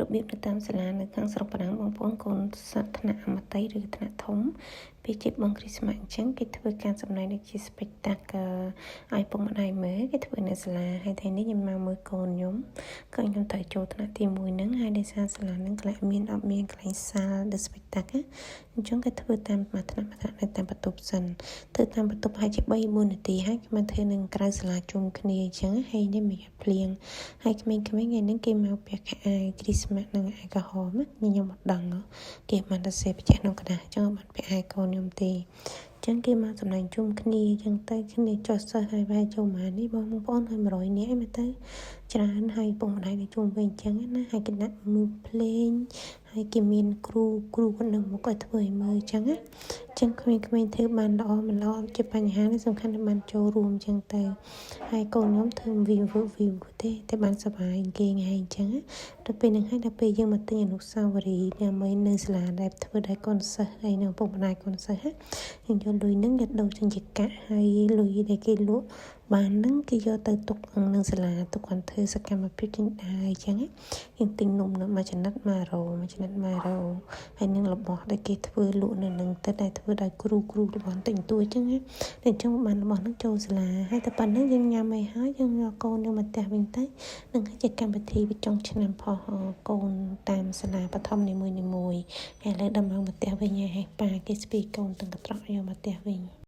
របៀបនៅតាមសាលានៅខាងស្រុកបារាំងបងប្អូនកូនសិស្សថ្នាក់អមតេយ្យឬថ្នាក់ធំពេលជិះបងគ្រីស្មាស់អញ្ចឹងគេធ្វើការសម្ដែងដូចជា spectacle ឲ្យពុកម្ដាយមើលគេធ្វើនៅសាលាហើយថ្ងៃនេះខ្ញុំមកមើលកូនខ្ញុំត្រូវចូលថ្នាក់ទី1ហ្នឹងហើយដោយសារសាលាហ្នឹងកន្លែងមានកន្លែងសាល the spectacle អញ្ចឹងគេធ្វើតាមមួយថ្នាក់នៅតាមបន្ទប់សិនធ្វើតាមបន្ទប់ហើយជា3-4នាទីហើយគេមកធ្វើនឹងក្រៅសាលាជុំគ្នាអញ្ចឹងហើយនេះមានភ្លៀងហើយក្មេងៗថ្ងៃហ្នឹងគេមកពាក់ខោអាវគ្រីស្មាស់និងអាវក្រហមខ្ញុំអត់ដឹងគេបានទៅសេបជាក្នុងកណ្ដាស់អញ្ចឹងបាត់ពាក់អាវកូនខ្ញុំទេចឹងគេមកសម្ដែងជុំគ្នាចឹងទៅគ្នាចុះសិស្សហើយវាយចូលមកនេះបងប្អូនហើយ100នាក់ឯមើលទៅច្រើនហើយពុកម្ដាយទៅជុំវិញចឹងណាហើយគេដាក់មើលភ្លេងហើយគេមានគ្រូគាត់នៅមុខឲ្យធ្វើឲ្យមើលចឹងណាចឹងក្មេងៗធ្វើបានល្អមិនល្អជាបញ្ហានេះសំខាន់តែបានចូលរួមចឹងទៅហើយកូនខ្ញុំធ្វើ view ទេតែបានសប្បាយគេថ្ងៃអញ្ចឹងទៅពេលហ្នឹងហើយដល់ពេលយើងមកទិញអនុស្សាវរីយ៍ដើម្បីនៅសាលាដែលធ្វើឲ្យកូនសិស្សហើយនៅពុកម្ដាយកូនសិស្សយើងយកលុយហ្នឹងយកដូរចេញជាកាក់ហើយលុយដែលគេលក់បានហ្នឹងគេយកទៅទុកនៅសាលាទុកគាត់ធ្វើសកម្មភាពចេញដើរអញ្ចឹងយើងទិញនំនៅមួយចំណិត100ហើយនឹងរបស់ដែលគេធ្វើលក់នៅនឹងទៅដែលធ្វើដោយគ្រូរបស់ទិញទួអញ្ចឹងបានរបស់ហ្នឹងចូលសាលាហើយតែប៉ុណ្្នឹងយើងញ៉ាំអីហើយយើងយកកូនយើងមកផ្ទះវិញទៅនឹងជាកម្មវិធីចុងឆ្នាំផុសកូនតាមសាលាបឋមនីមួយហើយឥឡូវដល់មកផ្ទះវិញហើយប៉ាគេស្ពីកូនទាំងកត្រកយកមកផ្ទះវិញ